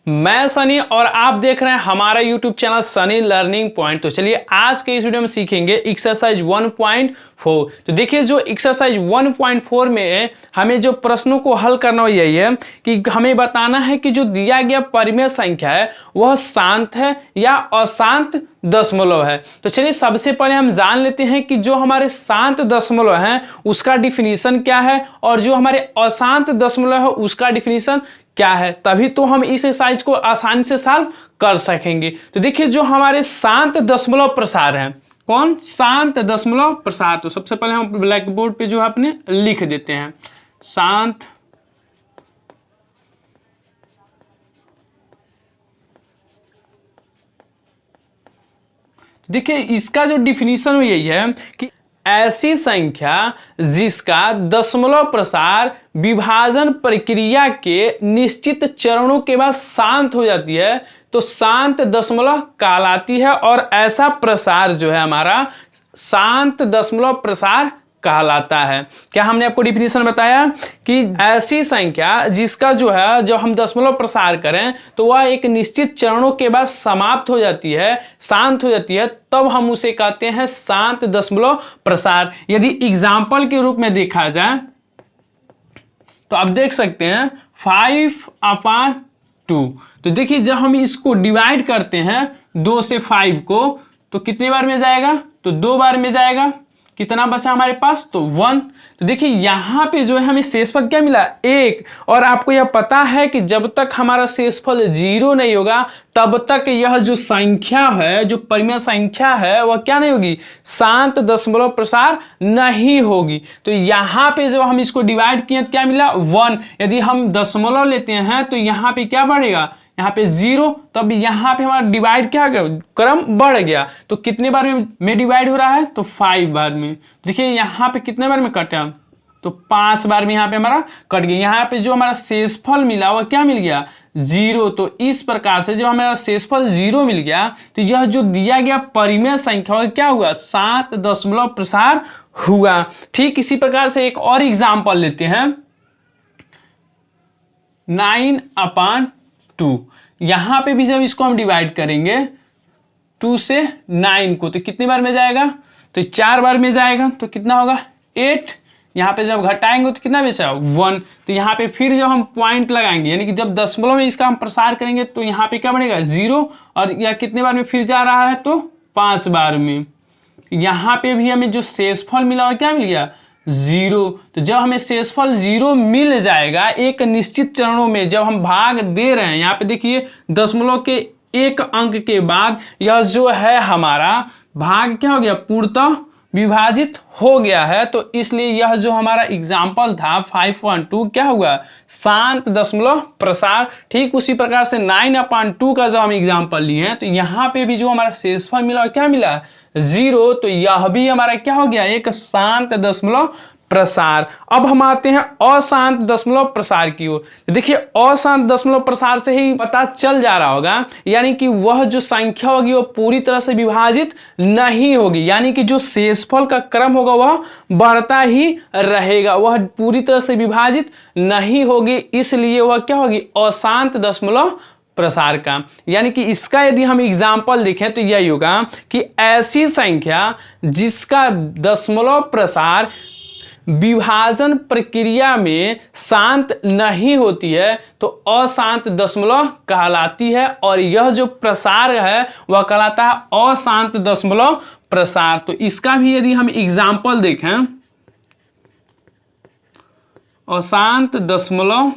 मैं सनी और आप देख रहे हैं हमारा YouTube channel Sunny learning point. तो चलिए आज के इस वीडियो में सीखेंगे एक्सरसाइज 1.4। तो देखिए जो एक्सरसाइज 1.4 में हमें जो प्रश्नों को हल करना है यही है कि हमें बताना है कि जो दिया गया परिमेय संख्या है वह शांत है या अशांत दशमलव है। तो चलिए सबसे पहले हम जान लेते हैं कि जो हमारे शांत दशमलव हैं उसका डिफिनीशन क्या है और जो हमारे अशांत दशमलव है उसका डिफिनीशन क्या है, तभी तो हम इस एक्सरसाइज को आसानी से सॉल्व कर सकेंगे। तो देखिए जो हमारे शांत दशमलव प्रसार है, कौन शांत दशमलव प्रसार, तो सबसे पहले हम ब्लैक बोर्ड पे जो है अपने लिख देते हैं शांत देखिए इसका जो डिफिनीशन है यही है कि ऐसी संख्या जिसका दशमलव प्रसार विभाजन प्रक्रिया के निश्चित चरणों के बाद शांत हो जाती है तो शांत दशमलव कहलाती है, और ऐसा प्रसार जो है हमारा शांत दशमलव प्रसार कहलाता है। क्या हमने आपको डिफिनीशन बताया कि ऐसी संख्या जिसका जो है जब हम दशमलव प्रसार करें तो वह एक निश्चित चरणों के बाद समाप्त हो जाती है, शांत हो जाती है, तब हम उसे कहते हैं शांत दशमलव प्रसार। यदि एग्जाम्पल के रूप में देखा जाए तो आप देख सकते हैं 5/2। तो देखिए जब हम इसको डिवाइड करते हैं 2 से 5 को तो कितनी बार में जाएगा, तो 2 बार में जाएगा। कितना बचा हमारे पास, तो 1। तो देखिए यहाँ पे जो है हमें शेषफल क्या मिला, 1। और आपको यह पता है कि जब तक हमारा शेषफल 0 नहीं होगा तब तक यह जो संख्या है, जो परिमेय संख्या है, वह क्या नहीं होगी, शांत दशमलव प्रसार नहीं होगी। तो यहाँ पे जब हम इसको डिवाइड किए तो क्या मिला, 1। यदि हम दशमलव लेते हैं तो यहाँ पे क्या बढ़ेगा, यहाँ पे 0, तब यहाँ पे हमारा डिवाइड क्या गया, क्रम बढ़ गया। तो कितने बार में डिवाइड हो रहा है, तो 5 बार में। देखिए यहाँ पे कितने बार में कटा, तो 5 बार में यहाँ पे हमारा कट गया। यहाँ पे जो हमारा शेषफल मिला वह क्या मिल गया, 0। तो इस प्रकार से जब हमारा शेषफल 0 मिल गया तो यह जो दिया गया परिमेय संख्या क्या हुआ, शांत दशमलव प्रसार हुआ। ठीक इसी प्रकार से एक और एग्जाम्पल लेते हैं 9/2। यहां पे भी जब इसको हम डिवाइड करेंगे 2 से 9 को तो कितनी बार में जाएगा, तो 4 बार में जाएगा। तो कितना होगा, 8। यहाँ पे जब घटाएंगे तो कितना बचा, 1। तो यहाँ पे फिर जब हम पॉइंट लगाएंगे यानी कि जब दशमलव में इसका हम प्रसार करेंगे तो यहाँ पे क्या बनेगा, 0। और यह कितने बार में फिर जा रहा है, तो 5 बार में। यहाँ पे भी हमें जो शेषफल मिला हुआ क्या मिल गया, 0। तो जब हमें शेषफल 0 मिल जाएगा एक निश्चित चरणों में, जब हम भाग दे रहे हैं, यहाँ पे देखिए दशमलव के एक अंक के बाद यह जो है हमारा भाग क्या हो गया, पूर्णतः विभाजित हो गया है। तो इसलिए यह जो हमारा एग्जाम्पल था 5/2 क्या हुआ, शांत दशमलव प्रसार। ठीक उसी प्रकार से 9/2 का जब हम एग्जाम्पल लिए हैं तो यहाँ पे भी जो हमारा शेषफल मिला क्या मिला, 0। तो यह भी हमारा क्या हो गया, एक शांत दशमलव प्रसार। अब हम आते हैं अशांत दशमलव प्रसार की ओर। देखिए अशांत दशमलव प्रसार से ही पता चल जा रहा होगा, यानी कि वह जो संख्या होगी वो पूरी तरह से विभाजित नहीं होगी, यानी कि जो शेषफल का क्रम होगा वह बढ़ता ही रहेगा, वह पूरी तरह से विभाजित नहीं होगी, इसलिए वह क्या होगी, अशांत दशमलव प्रसार का। यानी कि इसका यदि हम एग्जाम्पल देखें तो यही होगा कि ऐसी संख्या जिसका दशमलव प्रसार विभाजन प्रक्रिया में शांत नहीं होती है तो अशांत दशमलव कहलाती है, और यह जो प्रसार है वह कहलाता है अशांत दशमलव प्रसार। तो इसका भी यदि हम एग्जाम्पल देखें, अशांत दशमलव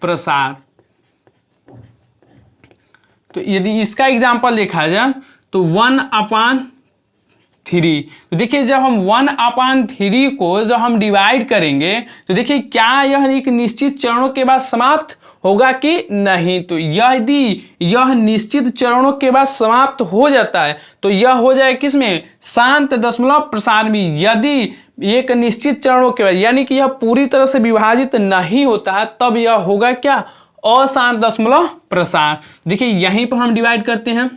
प्रसार, तो यदि इसका एग्जाम्पल देखा जाए तो 1/3। तो देखिए जब हम 1/3 को जब हम डिवाइड करेंगे तो देखिए क्या यह एक निश्चित चरणों के बाद समाप्त होगा कि नहीं। तो यदि यह निश्चित चरणों के बाद समाप्त हो जाता है तो यह हो जाए किसमें, शांत दशमलव प्रसार में। यदि एक निश्चित चरणों के बाद यानी कि यह पूरी तरह से विभाजित नहीं होता है तब यह होगा क्या, अशांत दशमलव प्रसार। देखिए यहीं पर हम डिवाइड करते हैं,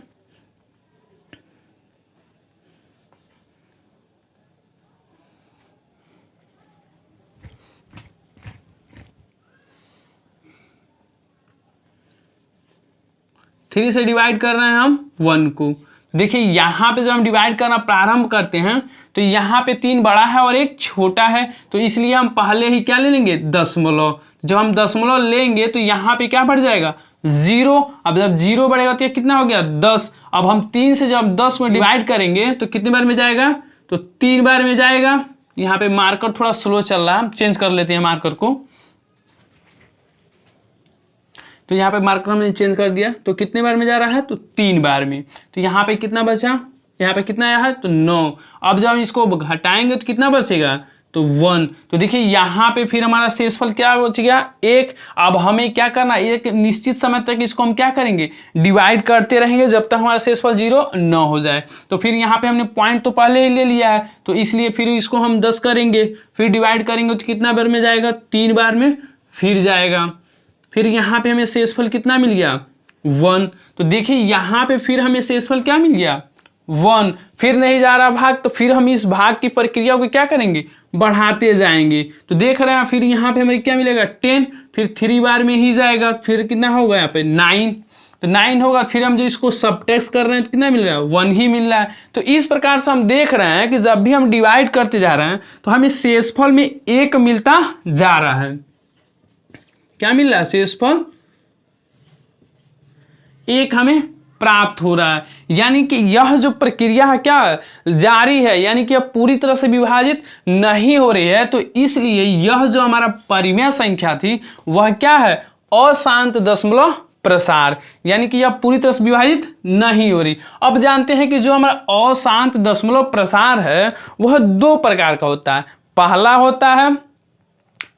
3 से डिवाइड कर रहे हैं हम 1 को। देखिए यहाँ पे जब हम डिवाइड करना प्रारंभ करते हैं तो यहाँ पे 3 बड़ा है और 1 छोटा है, तो इसलिए हम पहले ही क्या ले लेंगे, दशमलव। जब हम दशमलव लेंगे तो यहाँ पे क्या बढ़ जाएगा, 0। अब जब 0 बढ़ेगा तो ये कितना हो गया, 10। अब हम 3 से जब 10 में डिवाइड करेंगे तो कितने बार में जाएगा, तो 3 बार में जाएगा। यहाँ पे मार्कर थोड़ा स्लो चल रहा है, चेंज कर लेते हैं मार्कर को। तो यहाँ पे मार्कर हमने चेंज कर दिया, तो कितने बार में जा रहा है, तो 3 बार में। तो यहाँ पे कितना बचा, यहाँ पे कितना आया है, तो 9। अब जब हम इसको घटाएंगे तो कितना बचेगा, तो 1। तो देखिए यहाँ पे फिर हमारा शेषफल क्या बच गया, 1। अब हमें क्या करना, एक निश्चित समय तक इसको हम क्या करेंगे, डिवाइड करते रहेंगे जब तक हमारा शेषफल 0 न हो जाए। तो फिर यहाँ पे हमने पॉइंट तो पहले ही ले लिया है, तो इसलिए फिर इसको हम 10 करेंगे, फिर डिवाइड करेंगे तो कितना बार में जाएगा, 3 बार में फिर जाएगा। फिर यहाँ पे हमें शेषफल कितना मिल गया, 1। तो देखिए यहाँ पे फिर हमें शेषफल क्या मिल गया, 1। फिर नहीं जा रहा भाग, तो फिर हम इस भाग की प्रक्रिया को क्या करेंगे, बढ़ाते जाएंगे। तो देख रहे हैं फिर यहाँ पे हमें क्या मिलेगा, 10। फिर 3 बार में ही जाएगा, फिर कितना होगा यहाँ पे 9। तो 9 होगा, फिर हम जो इसको सबट्रैक्ट कर रहे हैं तो कितना मिल रहा है, 1 ही मिल रहा है। तो इस प्रकार से हम देख रहे हैं कि जब भी हम डिवाइड करते जा रहे हैं तो हमें शेषफल में 1 मिलता जा रहा है। क्या मिल रहा है, शेषफल 1 हमें प्राप्त हो रहा है। यानी कि यह जो प्रक्रिया है क्या जारी है, यानी कि अब पूरी तरह से विभाजित नहीं हो रही है। तो इसलिए यह जो हमारा परिमेय संख्या थी वह क्या है, अशांत दशमलव प्रसार, यानी कि यह पूरी तरह से विभाजित नहीं हो रही। अब जानते हैं कि जो हमारा अशांत दशमलव प्रसार है वह 2 प्रकार का होता है। पहला होता है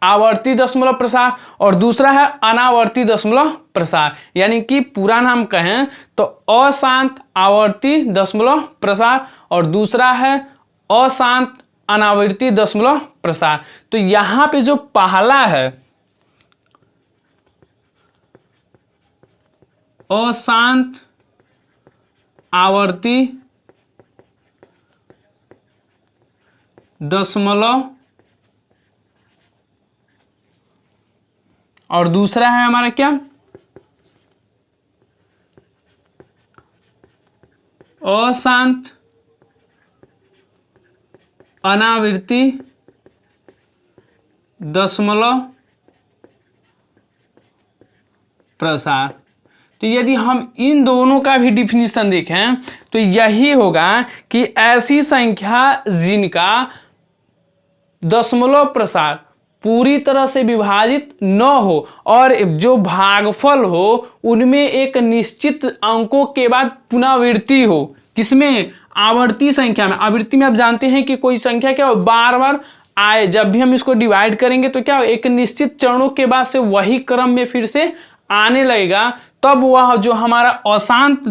आवर्ती दशमलव प्रसार और दूसरा है अनावर्ती दशमलव प्रसार। यानी कि पूरा नाम कहें तो अशांत आवर्ती दशमलव प्रसार और दूसरा है अशांत अनावर्ती दशमलव प्रसार। तो यहां पे जो पहला है अशांत आवर्ती दशमलव और दूसरा है हमारा क्या, अशांत अनावर्ती दशमलव प्रसार। तो यदि हम इन दोनों का भी डिफिनीशन देखें तो यही होगा कि ऐसी संख्या जिनका दशमलव प्रसार पूरी तरह से विभाजित न हो और जो भागफल हो उनमें एक निश्चित अंकों के बाद पुनरावृत्ति हो। किसमें, आवर्ती संख्या में। आवृत्ति में आप जानते हैं कि कोई संख्या क्या हो, बार बार आए, जब भी हम इसको डिवाइड करेंगे तो क्या हो, एक निश्चित चरणों के बाद से वही क्रम में फिर से आने लगेगा, तब वह जो हमारा अशांत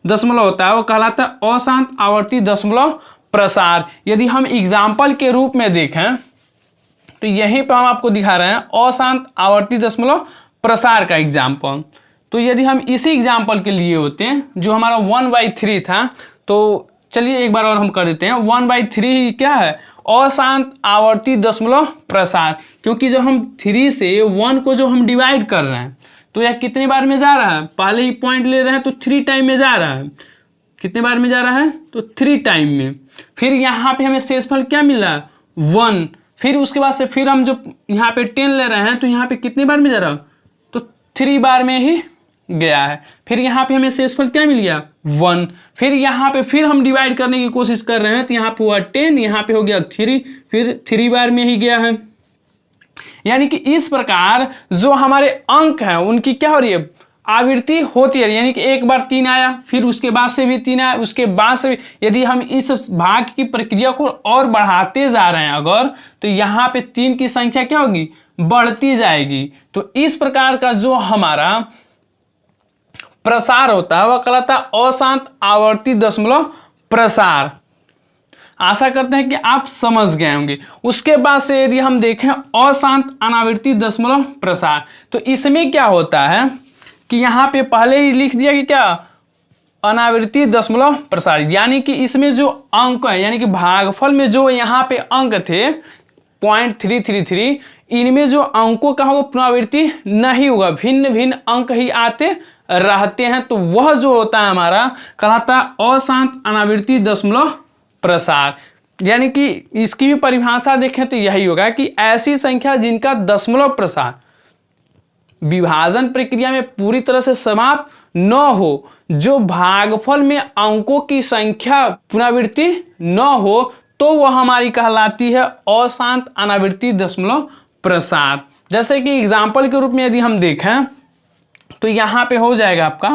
दशमलव होता है वो कहलाता है अशांत आवर्ती दशमलव प्रसार। यदि हम एग्जाम्पल के रूप में देखें तो यहीं पर हम आपको दिखा रहे हैं अशांत आवर्ती दशमलव प्रसार का एग्जाम्पल। तो यदि हम इसी एग्जाम्पल के लिए होते हैं जो हमारा 1/3 था, तो चलिए एक बार और हम कर देते हैं। 1/3 क्या है, अशांत आवर्ती दशमलव प्रसार, क्योंकि जब हम 3 से 1 को जो हम डिवाइड कर रहे हैं तो यह कितने बार में जा रहा है, पहले ही पॉइंट ले रहे हैं तो 3 टाइम में जा रहा है। कितने बार में जा रहा है, तो 3 टाइम में। फिर यहाँ पे हमें शेषफल क्या मिल रहा है, 1। फिर उसके बाद से फिर हम जो यहाँ पे 10 ले रहे हैं तो यहाँ पे कितने बार में जा रहा है, तो 3 बार में ही गया है। फिर यहाँ पे हमें शेषफल क्या मिल गया, 1। फिर यहाँ पे फिर हम डिवाइड करने की कोशिश कर रहे हैं तो यहाँ पे हुआ 10, यहाँ पे हो गया 3, फिर 3 बार में ही गया है। यानी कि इस प्रकार जो हमारे अंक हैं उनकी क्या हो रही है, आवृत्ति होती है। यानी कि एक बार 3 आया, फिर उसके बाद से भी 3 आया, उसके बाद से भी। यदि हम इस भाग की प्रक्रिया को और बढ़ाते जा रहे हैं अगर, तो यहाँ पे 3 की संख्या क्या होगी, बढ़ती जाएगी। तो इस प्रकार का जो हमारा प्रसार होता है वह कहलाता है अशांत आवर्ती दशमलव प्रसार। आशा करते हैं कि आप समझ गए होंगे। उसके बाद से यदि हम देखें अशांत अनावर्ती दशमलव प्रसार, तो इसमें क्या होता है कि यहाँ पे पहले ही लिख दिया कि क्या, अनावर्ती दशमलव प्रसार, यानी कि इसमें जो अंक है, यानी कि भागफल में जो यहाँ पे अंक थे 0.333, इनमें जो अंकों का होगा पुनरावृत्ति नहीं होगा, भिन्न भिन्न अंक ही आते रहते हैं। तो वह जो होता है हमारा कहलाता है अशांत अनावृत्ति दशमलव प्रसार। यानी कि इसकी भी परिभाषा देखें तो यही होगा कि ऐसी संख्या जिनका दशमलव प्रसार विभाजन प्रक्रिया में पूरी तरह से समाप्त न हो, जो भागफल में अंकों की संख्या पुनरावृत्ति न हो, तो वह हमारी कहलाती है अशांत अनावृत्ति दशमलव प्रसार। जैसे कि एग्जाम्पल के रूप में यदि हम देखें तो यहां पे हो जाएगा आपका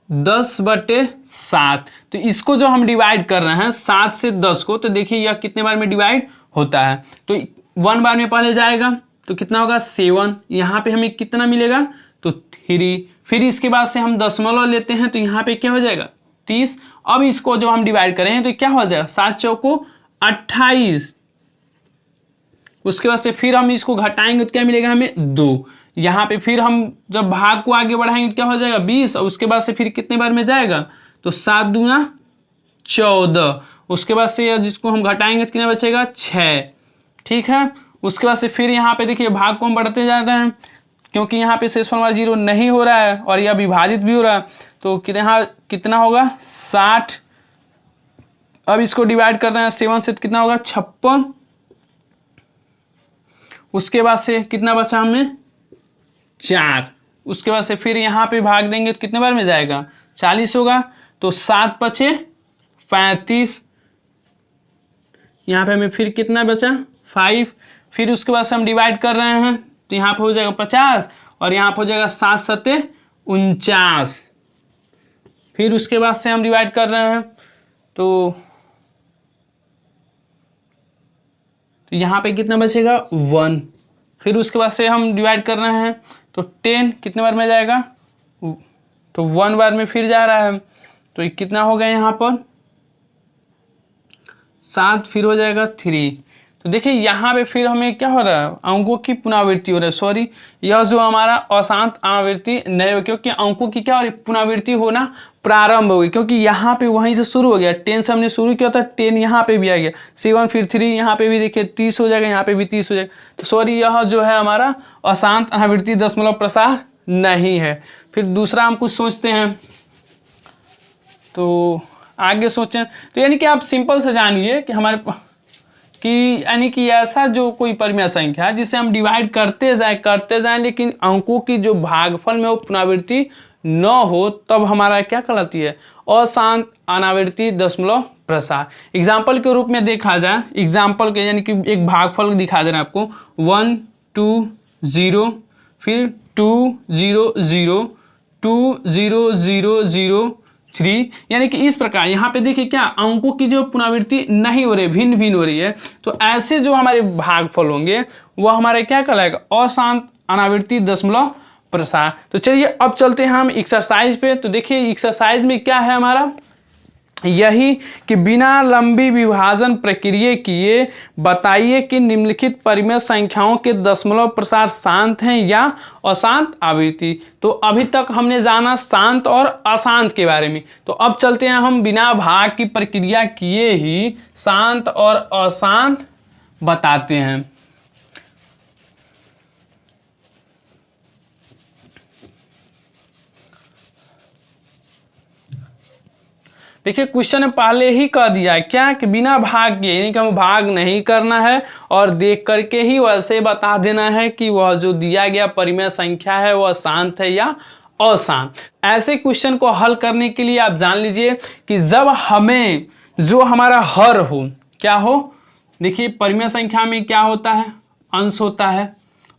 10/7। तो इसको जो हम डिवाइड कर रहे हैं 7 से 10 को, तो देखिए यह कितने बार में डिवाइड होता है। तो 1 बार में पहले जाएगा तो कितना होगा 7, यहाँ पे हमें कितना मिलेगा तो 3, फिर इसके बाद से हम दशमलव लेते हैं तो यहाँ पे क्या हो जाएगा 30। अब इसको जो हम डिवाइड करें तो क्या हो जाएगा 7 चौको 28। उसके बाद से फिर हम इसको घटाएंगे तो क्या मिलेगा हमें 2। यहाँ पे फिर हम जब भाग को आगे बढ़ाएंगे तो क्या हो जाएगा 20, और उसके बाद से फिर कितने बार में जाएगा तो 7 दूना 14। उसके बाद से जिसको हम घटाएंगे तो कितना बचेगा 6। ठीक है, उसके बाद से फिर यहाँ पे देखिए भाग को हम बढ़ते जा रहे हैं, क्योंकि यहाँ पे शेषफल हमारा 0 नहीं हो रहा है और यह विभाजित भी हो रहा है, तो यहाँ कितना होगा 60। अब इसको डिवाइड कर रहे हैं 7 से, कितना होगा 56। उसके बाद से कितना बचा हमें 4। उसके बाद से फिर यहाँ पे भाग देंगे तो कितने बार में जाएगा 40 होगा, तो 7 बचे 35। यहाँ पे हमें फिर कितना बचा 5। फिर उसके बाद से हम डिवाइड कर रहे हैं तो यहाँ पे हो जाएगा 50 और यहाँ पे हो जाएगा 7 सत्ते 49। फिर उसके बाद से हम डिवाइड कर रहे हैं तो यहाँ पे कितना बचेगा 1। फिर उसके बाद से हम डिवाइड कर रहे हैं तो 10 कितने बार में जाएगा तो 1 बार में फिर जा रहा है, तो ये कितना हो गया यहाँ पर 7, फिर हो जाएगा 3। तो देखिए यहाँ पे फिर हमें क्या हो रहा है अंकों की पुनरावृत्ति हो रहा है, सॉरी यह जो हमारा अशांत अनावृत्ति नहीं हो, क्योंकि अंकों की क्या हो रही पुनरावृत्ति होना प्रारंभ हो गई, क्योंकि यहाँ पे वहीं से शुरू हो गया 10 से हमने शुरू किया था, 10 यहाँ पे भी आ गया 7, फिर 3 यहाँ पे भी देखिए 30 हो जाएगा, यहाँ पे भी 30 हो जाएगा। तो सॉरी यह जो है हमारा अशांत अनावृत्ति दशमलव प्रसार नहीं है। फिर दूसरा हम कुछ सोचते हैं, तो आगे सोचें तो यानी कि आप सिंपल से जानिए कि हमारे कि यानी कि ऐसा जो कोई परिमेय संख्या है जिसे हम डिवाइड करते जाएं लेकिन अंकों की जो भागफल में वो पुनरावृत्ति न हो, तब हमारा क्या कहलाती है अशांत अनावृत्ति दशमलव प्रसार। एग्जाम्पल के रूप में देखा जाए, एग्जाम्पल के यानी कि एक भागफल दिखा देना आपको 1 2 0, फिर 2 0 0 2 0 0 0 3, यानी कि इस प्रकार यहाँ पे देखिए क्या अंकों की जो पुनरावृत्ति नहीं हो रही, भिन्न भिन्न हो रही है। तो ऐसे जो हमारे भागफल होंगे वह हमारे क्या कहलाएगा अशांत अनावृत्ति दशमलव प्रसार। तो चलिए अब चलते हैं हम एक्सरसाइज पे। तो देखिए एक्सरसाइज में क्या है हमारा यही कि बिना लंबी विभाजन प्रक्रिया किए बताइए कि निम्नलिखित परिमेय संख्याओं के दशमलव प्रसार शांत हैं या अशांत आवृत्ति। तो अभी तक हमने जाना शांत और अशांत के बारे में, तो अब चलते हैं हम बिना भाग की प्रक्रिया किए ही शांत और अशांत बताते हैं। देखिए क्वेश्चन ने पहले ही कह दिया है क्या कि बिना भाग के, यानी कि हमें भाग नहीं करना है और देख करके ही वैसे बता देना है कि वह जो दिया गया परिमेय संख्या है वह शांत है या अशांत। ऐसे क्वेश्चन को हल करने के लिए आप जान लीजिए कि जब हमें जो हमारा हर हो क्या हो, देखिए परिमेय संख्या में क्या होता है अंश होता है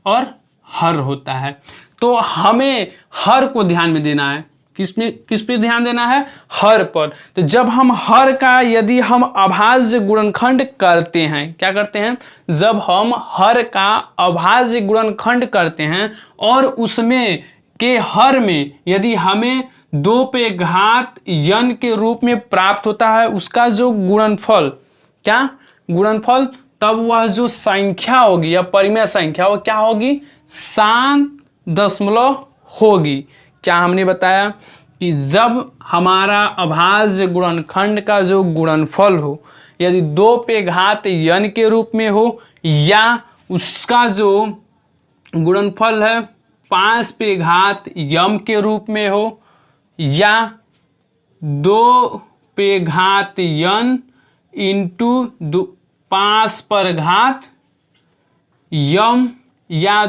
और हर होता है। तो हमें हर को ध्यान में देना है, किस पे ध्यान देना है हर पर। तो जब हम हर का यदि हम अभाज्य गुणनखंड करते हैं, क्या करते हैं जब हम हर का अभाज्य गुणनखंड करते हैं और उसमें के हर में यदि हमें 2 पे घात n के रूप में प्राप्त होता है उसका जो गुणनफल, क्या गुणनफल, तब वह जो संख्या होगी या परिमेय संख्या वो क्या होगी शांत दशमलव होगी। क्या हमने बताया कि जब हमारा अभाज्य गुणनखंड का जो गुणनफल हो यदि 2 पे घात n के रूप में हो, या उसका जो गुणनफल है 5 पे घात m के रूप में हो, या 2 पे घात n इंटू 5 पर घात m, या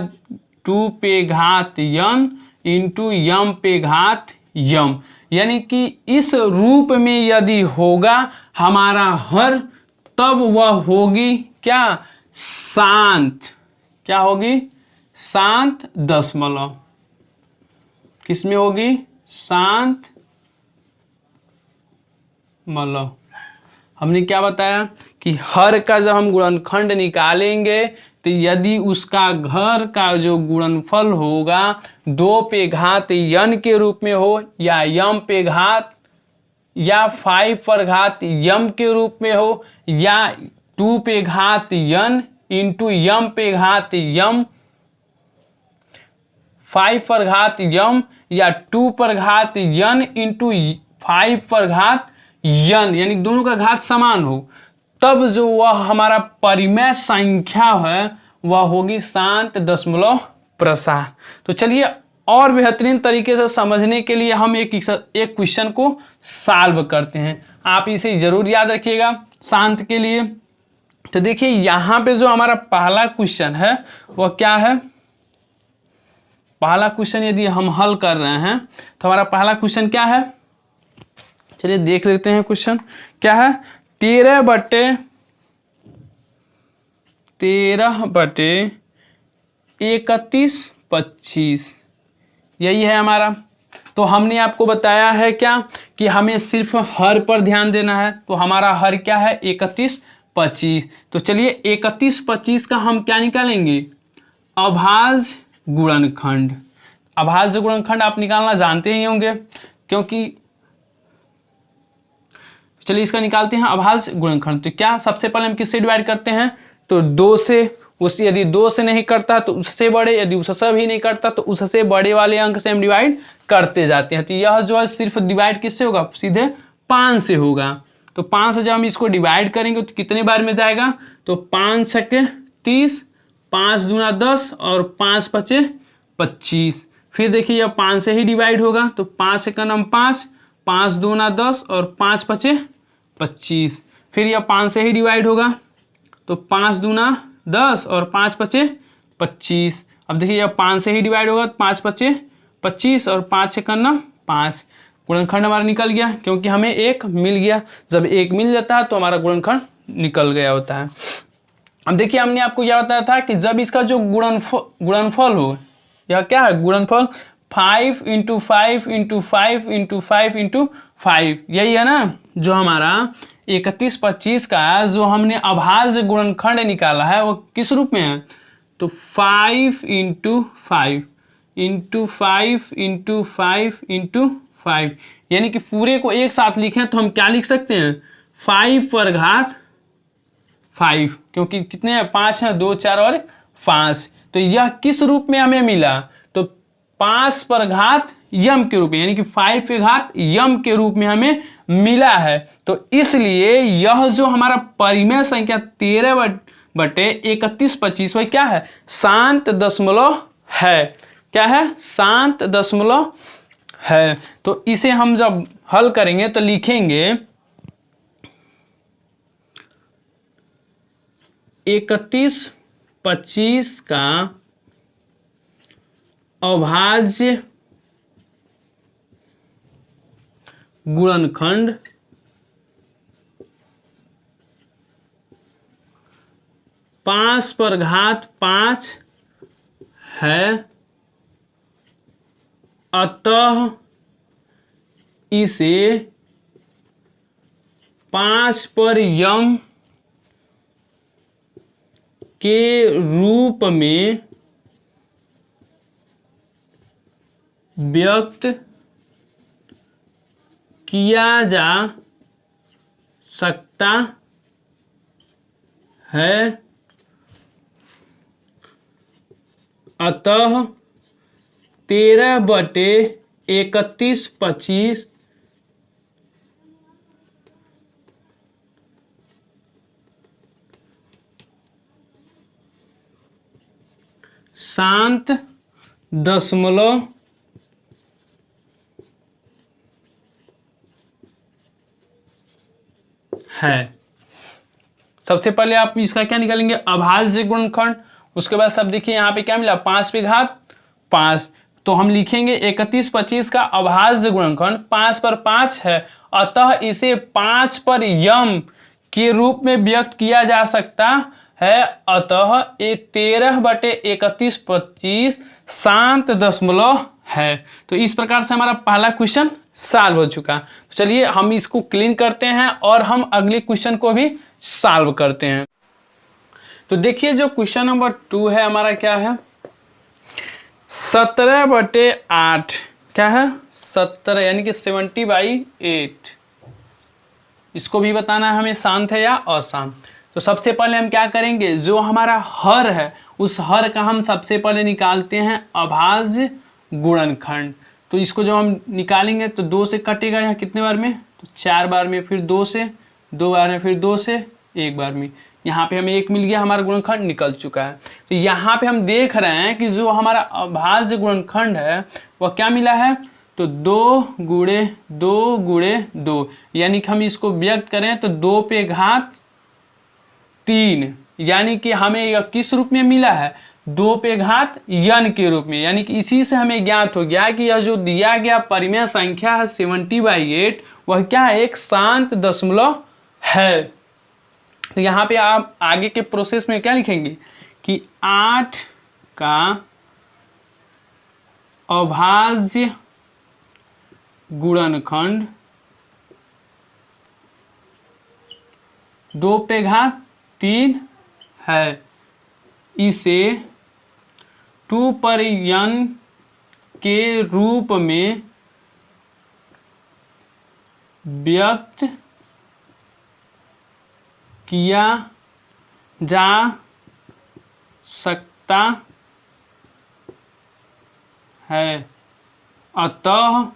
2 पे घात n इंटू m पे घात m। यानी कि इस रूप में यदि होगा हमारा हर, तब वह होगी क्या, शांत। क्या होगी, शांत दशमलव। किसमें होगी, शांत दशमलव। हमने क्या बताया कि हर का जब हम गुणनखंड निकालेंगे तो यदि उसका घर का जो गुणनफल होगा 2 पे घात n के रूप में हो, या m पे घात, या 5 पर घात m के रूप में हो, या 2 पे घात n इंटू m पे घात m, 5 पर घात m, या 2 पर घात n इंटू 5 पर घात n, यानी दोनों का घात समान हो, तब जो वह हमारा परिमेय संख्या है वह होगी शांत दशमलव प्रसार। तो चलिए और बेहतरीन तरीके से समझने के लिए हम एक क्वेश्चन को सॉल्व करते हैं। आप इसे जरूर याद रखिएगा शांत के लिए। तो देखिए यहाँ पे जो हमारा पहला क्वेश्चन है वह क्या है। पहला क्वेश्चन यदि हम हल कर रहे हैं तो हमारा पहला क्वेश्चन क्या है, चलिए देख लेते हैं। क्वेश्चन क्या है, 13 बटे 31/25, यही है हमारा। तो हमने आपको बताया है क्या कि हमें सिर्फ हर पर ध्यान देना है। तो हमारा हर क्या है, 31/25। तो चलिए 31/25 का हम क्या निकालेंगे, अभाज्य गुणनखंड। अभाज्य गुणनखंड आप निकालना जानते ही होंगे, क्योंकि चलिए इसका निकालते हैं अभाज्य गुणनखंड। तो क्या सबसे पहले हम किससे डिवाइड करते हैं, तो 2 से। उस यदि 2 से नहीं करता तो उससे बड़े, यदि उससे भी नहीं करता तो उससे बड़े वाले अंक से हम डिवाइड करते जाते हैं। तो यह जो है सिर्फ डिवाइड किससे होगा, सीधे 5 से होगा। तो 5 से जब हम इसको डिवाइड करेंगे तो कितने बार में जाएगा, तो 5 छक्के 30, 5 दूना 10 और 5 पचे 25। फिर देखिए यह 5 से ही डिवाइड होगा, तो 5 से का नाम 5, 5 दूना 10 और 5 पचे 25। फिर यह 5 से ही डिवाइड होगा, तो 5 दूना 10 और 5 पचे 25। अब देखिए यह 5 से ही डिवाइड होगा, 5 पचे 25 और 5 से करना 5। गुणनखंड हमारा निकल गया, क्योंकि हमें 1 मिल गया। जब 1 मिल जाता है तो हमारा गुणनखंड निकल गया होता है। अब देखिए हमने आपको यह बताया था कि जब इसका जो गुणनफल हो, यह क्या है गुणनफल, 5 इंटू 5 इंटू 5 इंटू 5 इंटू 5, यही है ना जो हमारा 31/25 का जो हमने अभाज्य गुणनखंड निकाला है वो किस रूप में है, तो 5 इंटू 5 इंटू 5 इंटू 5 इंटू 5, यानी कि पूरे को एक साथ लिखें तो हम क्या लिख सकते हैं, 5 पर घात 5, क्योंकि कितने हैं 5 हैं, 2 4 और 5। तो यह किस रूप में हमें मिला, तो 5 पर घात यम के रूप में, यानी कि 5 पे घात यम के रूप में हमें मिला है। तो इसलिए यह जो हमारा परिमेय संख्या 13 बटे 31/25 वह क्या है, शांत दशमलव है। क्या है, शांत दशमलव है। तो इसे हम जब हल करेंगे तो लिखेंगे 31/25 का अभाज्य गुणनखंड पाँच पर घात 5 है, अतः इसे 5 पर यम के रूप में व्यक्त किया जा सकता है। अतः 13 बटे 31/25 शांत दशमलव है। सबसे पहले आप इसका क्या निकालेंगे, अभाज्य गुणनखंड। उसके बाद सब देखिए यहाँ पे क्या मिला, 5 पे घात 5, तो हम लिखेंगे 31 25 का अभाज्य गुणनखंड 5 पर 5 है, अतः इसे 5 पर यम के रूप में व्यक्त किया जा सकता है, अतः ये 13/31 शांत दशमलव है। तो इस प्रकार से हमारा पहला क्वेश्चन सॉल्व हो चुका। तो चलिए हम इसको क्लीन करते हैं और हम अगले क्वेश्चन को भी सॉल्व करते हैं। तो देखिए जो क्वेश्चन नंबर 2 है हमारा क्या है, 17/8 क्या है, 17 यानी कि 70/8। इसको भी बताना है हमें शांत है या अशांत। तो सबसे पहले हम क्या करेंगे, जो हमारा हर है उस हर का हम सबसे पहले निकालते हैं अभाज्य गुणनखंड। तो इसको जब हम निकालेंगे तो 2 से कटेगा यहाँ कितने बार में, तो 4 बार में, फिर 2 से 2 बार में, फिर 2 से 1 बार में। यहाँ पे हमें 1 मिल गया, हमारा गुणनखंड निकल चुका है। तो यहाँ पे हम देख रहे हैं कि जो हमारा अभाज्य गुणनखंड है वह क्या मिला है, तो 2 गुणे 2 गुणे 2, यानी कि हम इसको व्यक्त करें तो 2 पे घात 3, यानी कि हमें यह किस रूप में मिला है, 2 पे घात n के रूप में। यानी कि इसी से हमें ज्ञात हो गया कि यह जो दिया गया परिमेय संख्या है 70/8 वह क्या है, एक शांत दशमलव है। तो यहाँ पे आप आगे के प्रोसेस में क्या लिखेंगे कि 8 का अभाज्य गुणनखंड 2 पे घात 3 है, इसे 2 पर n के रूप में व्यक्त किया जा सकता है, अतः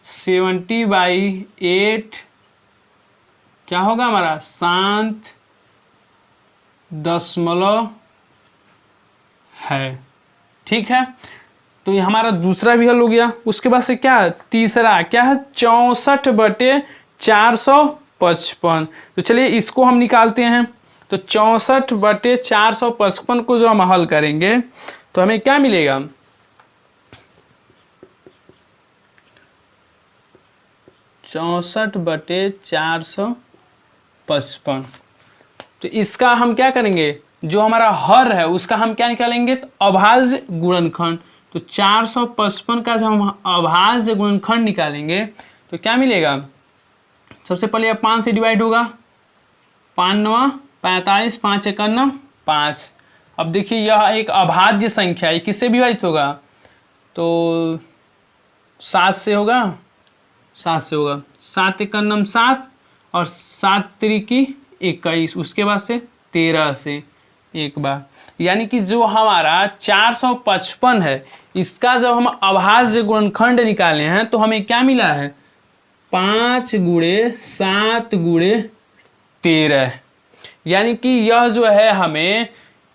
70/8 क्या होगा हमारा, शांत दशमलव है। ठीक है, तो ये हमारा दूसरा भी हल हो गया। उसके बाद से क्या तीसरा क्या है, 64/455। तो चलिए इसको हम निकालते हैं। तो 64/455 को जो हम हल करेंगे तो हमें क्या मिलेगा, 64/455। तो इसका हम क्या करेंगे, जो हमारा हर है उसका हम क्या निकालेंगे, तो अभाज्य गुणनखंड। तो 455 का जब हम अभाज्य गुणनखंड निकालेंगे तो क्या मिलेगा, सबसे पहले यह 5 से डिवाइड होगा, 5 9 45, 5 1 9 5। अब देखिए यह एक अभाज्य संख्या है, किससे विभाजित होगा, तो 7 से होगा, 7 से होगा, 7 1 9 7 और 7 3 की 21, उसके बाद से 13 से एक बार। यानी कि जो हमारा 455 है इसका जब हम अभाज्य गुणनखंड निकाले हैं तो हमें क्या मिला है, 5 गुणे 7 गुणे 13। यानी कि यह जो है हमें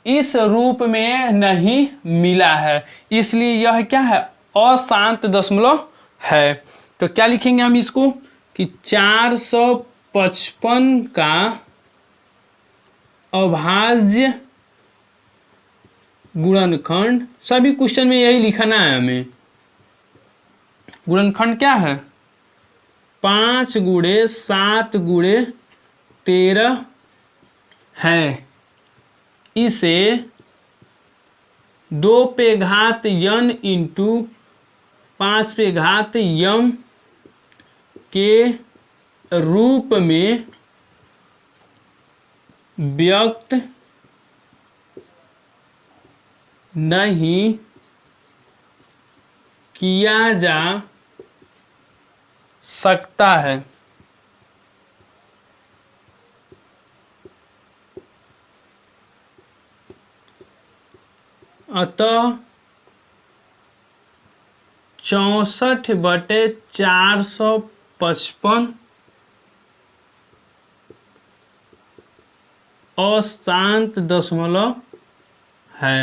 इस रूप में नहीं मिला है, इसलिए यह क्या है, अशांत दशमलव है। तो क्या लिखेंगे हम इसको कि 455 का अभाज्य गुणनखंड, सभी क्वेश्चन में यही लिखना है हमें, गुणनखंड क्या है, 5 गुणे 7 गुणे 13 है, इसे 2 पे घात n इंटू 5 पे घात m के रूप में व्यक्त नहीं किया जा सकता है। अतः 64/455 अशांत दशमलव है।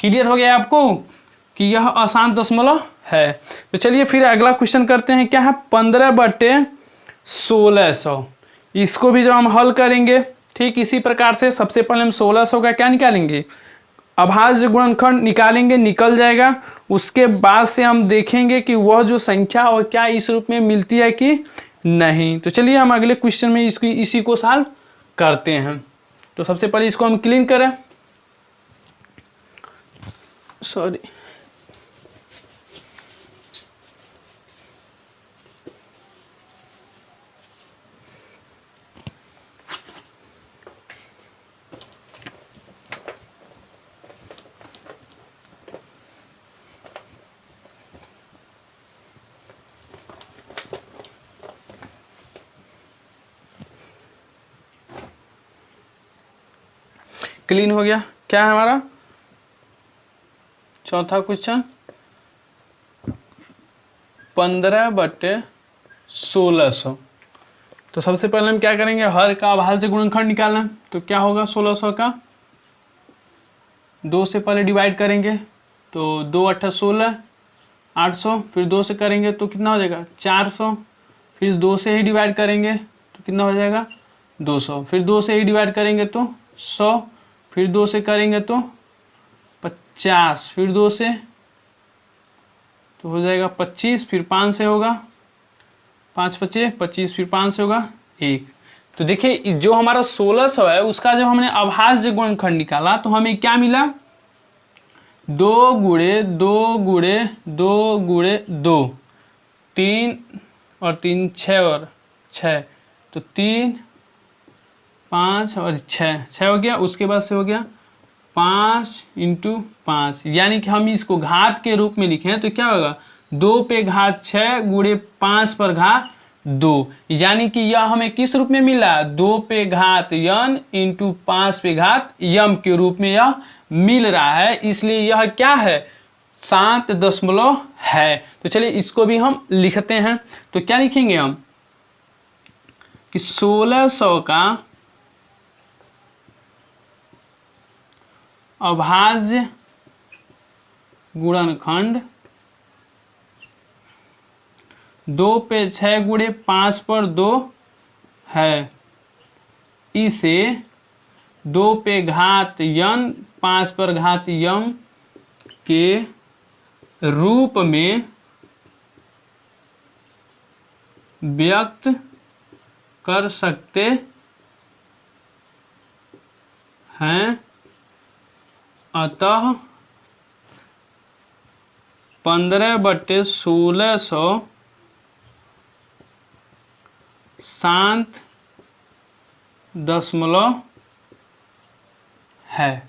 क्लियर हो गया आपको कि यह अशांत दशमलव है। तो चलिए फिर अगला क्वेश्चन करते हैं, क्या है 15/1600। इसको भी जब हम हल करेंगे ठीक इसी प्रकार से, सबसे पहले हम 1600 का क्या निकालेंगे, अभाज्य गुणनखंड निकालेंगे, निकल जाएगा। उसके बाद से हम देखेंगे कि वह जो संख्या और क्या इस रूप में मिलती है कि नहीं। तो चलिए हम अगले क्वेश्चन में इसी को सॉल्व करते हैं। तो सबसे पहले इसको हम क्लीन करें, सॉरी क्लीन हो गया। क्या है हमारा चौथा क्वेश्चन, 15/1600। तो सबसे पहले हम क्या करेंगे, हर का अभाज्य गुणनखंड निकालना। तो क्या होगा 1600 का 2 से पहले डिवाइड करेंगे तो 2 × 8 = 16, 800, फिर 2 से करेंगे तो कितना हो जाएगा 400, फिर 2 से ही डिवाइड करेंगे तो कितना हो जाएगा 200, फिर 2 से ही डिवाइड करेंगे तो 100, फिर 2 से करेंगे तो 50, फिर 2 से तो हो जाएगा 25, फिर 5 से होगा 5 × 5 = 25, फिर 5 से होगा 1। तो देखिए जो हमारा 1600 है उसका जब हमने अभाज्य गुणनखंड निकाला तो हमें क्या मिला, 2 × 2 × 2 × 2, 3 और 3 6 और 6, तो 3 5 और 6 हो गया। उसके बाद से हो गया 5 × 5, यानी कि हम इसको घात के रूप में लिखें तो क्या होगा 2 पे घात 6 × 5 पर घात 2, यानी कि यह हमें किस रूप में मिला, 2 पे घात n × 5 पे घात m के रूप में यह मिल रहा है। इसलिए यह क्या है, शांत दशमलव है। तो चलिए इसको भी हम लिखते हैं। तो क्या लिखेंगे हम कि 1600 का अभाज्य गुणनखंड 2 पे 6 × 5 पर 2 है, इसे 2 पे घात n 5 पर घात m के रूप में व्यक्त कर सकते हैं। अतः 15/1600 शांत दशमलव है।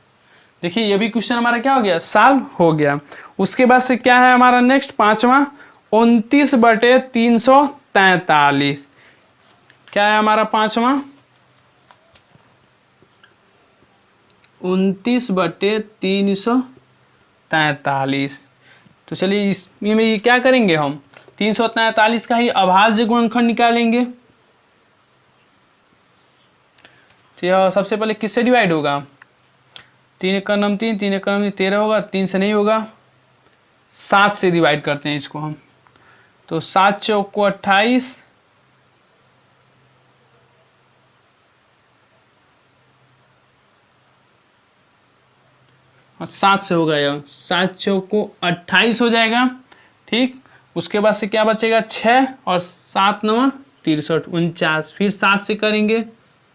देखिए ये भी क्वेश्चन हमारा क्या हो गया, सॉल्व हो गया। उसके बाद से क्या है हमारा नेक्स्ट पांचवा, 29/343। क्या है हमारा पांचवा, 29/343। तो चलिए इसमें ये क्या करेंगे, हम 343 का ही अभाज्य गुणनखंड निकालेंगे। तो यह सबसे पहले किससे डिवाइड होगा, 3 × 9 = 3, 3 × 9 = 13 होगा, 3 से नहीं होगा, 7 से डिवाइड करते हैं इसको हम। तो 7 × 4 = 28, और 7 से होगा, यह 7 × 4 = 28 हो जाएगा। ठीक, उसके बाद से क्या बचेगा 6 और 7 × 9 = 63, 49, फिर 7 से करेंगे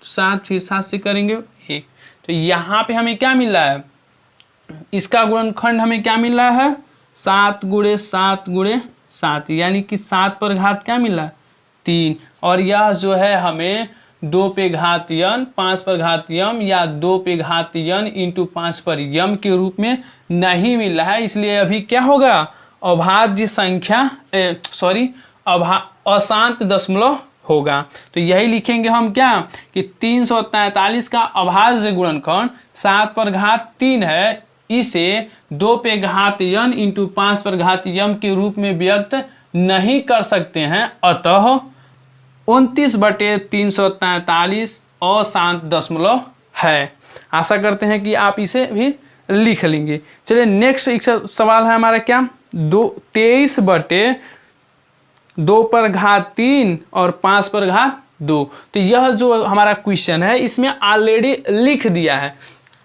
7, फिर 7 से करेंगे 1। तो यहाँ पे हमें क्या मिल रहा है, इसका गुणनखंड हमें क्या मिल रहा है, 7 × 7 × 7, यानी कि 7 पर घात क्या मिल रहा है 3, और यह जो है हमें 2 पे घात n 5 पर घात m या 2 पे घात n × 5 पर m के रूप में नहीं मिल रहा है। इसलिए अभी क्या होगा, अभाज्य संख्या अशांत दशमलव होगा। तो यही लिखेंगे हम क्या कि 343 का अभाज्य गुणनखंड 7 पर घात 3 है, इसे 2 पे घात n × 5 पर घात m के रूप में व्यक्त नहीं कर सकते हैं। अतः 29/343 अशांत दशमलव है। आशा करते हैं कि आप इसे भी लिख लेंगे। चलिए नेक्स्ट एक सवाल है हमारा क्या, 23/2 पर घात 3 और 5 पर घात 2। तो यह जो हमारा क्वेश्चन है इसमें ऑलरेडी लिख दिया है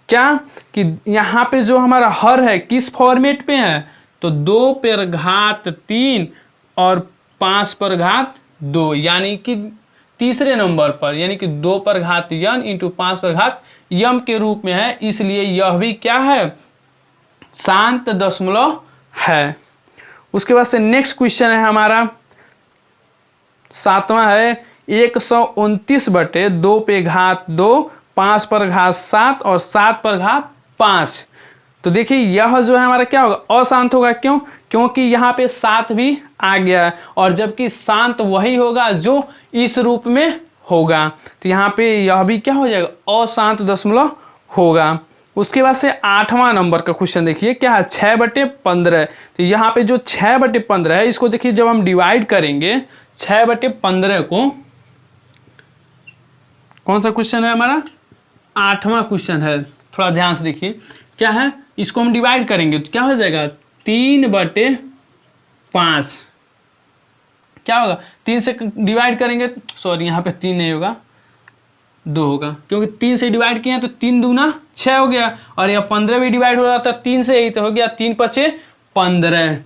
क्या कि यहाँ पे जो हमारा हर है किस फॉर्मेट पे है, तो 2 पर घात 3 और 5 पर घात 2, यानी कि तीसरे नंबर पर, यानी कि 2 पर घात n इंटू 5 पर घात m के रूप में है, इसलिए यह भी क्या है, शांत दशमलव है। उसके बाद से नेक्स्ट क्वेश्चन है हमारा 7वां है 129/2 पे घात 2, 5 पर घात 7 और 7 पर घात 5। तो देखिए यह जो है हमारा क्या होगा, अशांत होगा। क्यों? क्योंकि यहाँ पे 7 भी आ गया है, और जबकि शांत वही होगा जो इस रूप में होगा, तो यहाँ पे यह भी क्या हो जाएगा, अशांत दशमलव होगा। उसके बाद से 8वां नंबर का क्वेश्चन देखिए क्या है, 6/15। तो यहाँ पे जो 6/15 है इसको देखिए जब हम डिवाइड करेंगे 6/15 को, कौन सा क्वेश्चन है हमारा, 8वां क्वेश्चन है, थोड़ा ध्यान से देखिए क्या है, इसको हम डिवाइड करेंगे तो क्या हो जाएगा, 3/5। क्या होगा, 3 से डिवाइड करेंगे, सॉरी यहाँ पे 3 नहीं होगा, 2 होगा, क्योंकि 3 से डिवाइड किए हैं तो 3 दूना 6 हो गया, और यह 15 भी डिवाइड हो रहा था 3 से, ही तो हो गया 3×5 = 15।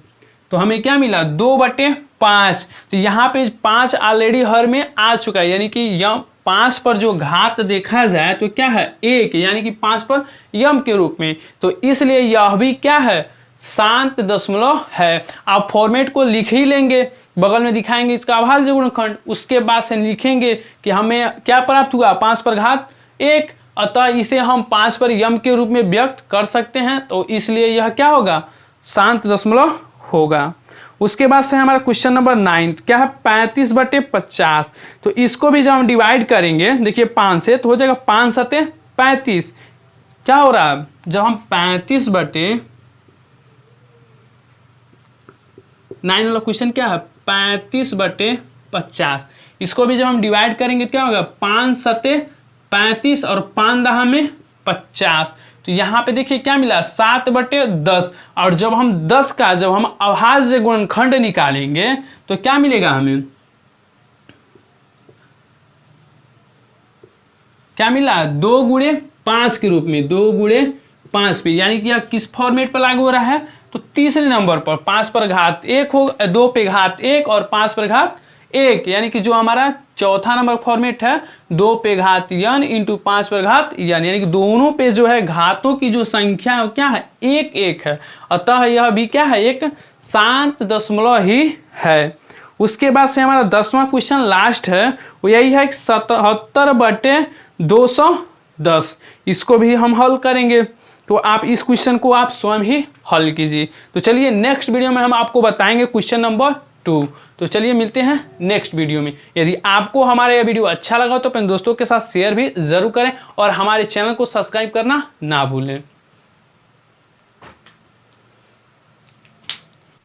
तो हमें क्या मिला, 2/5। तो यहाँ पे 5 ऑलरेडी हर में आ चुका है, यानी कि यह 5 पर जो घात देखा जाए तो क्या है, 1, यानी कि 5 पर यम के रूप में, तो इसलिए यह भी क्या है, शांत दशमलव है। आप फॉर्मेट को लिख ही लेंगे, बगल में दिखाएंगे इसका अभाज्य गुणनखंड, उसके बाद से लिखेंगे कि हमें क्या प्राप्त हुआ, 5 पर घात 1, अतः इसे हम 5 पर यम के रूप में व्यक्त कर सकते हैं, तो इसलिए यह क्या होगा, शांत दशमलव होगा। उसके बाद से हमारा क्वेश्चन नंबर 9 क्या है, 35/50। तो इसको भी जब हम डिवाइड करेंगे देखिए 5 से, तो हो जाएगा 5 × 7 = 35। क्या हो रहा है, जब हम 35/9 वाला क्वेश्चन क्या है, 35/50, इसको भी जब हम डिवाइड करेंगे क्या होगा, 5 × 7 = 35 और 5 10 में 50। तो यहाँ पे देखिए क्या मिला, 7/10, और जब हम 10 का जब हम अभाज्य गुणनखंड निकालेंगे तो क्या मिलेगा हमें, क्या मिला, 2×5 के रूप में, 2×5 पे, यानी कि यह किस फॉर्मेट पर लागू हो रहा है, तो तीसरे नंबर पर 5 पर घात 1 हो, 2 पे घात 1 और 5 पर घात 1, यानी कि जो हमारा चौथा नंबर फॉर्मेट है, 2 पे घात n इंटू 5 पर घात n, यानी कि दोनों पे जो है घातों की जो संख्या है क्या है, 1 है, अतः यह भी क्या है, एक शांत दशमलव ही है। उसके बाद से हमारा 10वां क्वेश्चन लास्ट है, वो यही है 77/210। इसको भी हम हल करेंगे, तो आप इस क्वेश्चन को आप स्वयं ही हल कीजिए। तो चलिए नेक्स्ट वीडियो में हम आपको बताएंगे क्वेश्चन नंबर 2। तो चलिए मिलते हैं नेक्स्ट वीडियो में। यदि आपको हमारा यह वीडियो अच्छा लगा तो अपने दोस्तों के साथ शेयर भी जरूर करें, और हमारे चैनल को सब्सक्राइब करना ना भूलें।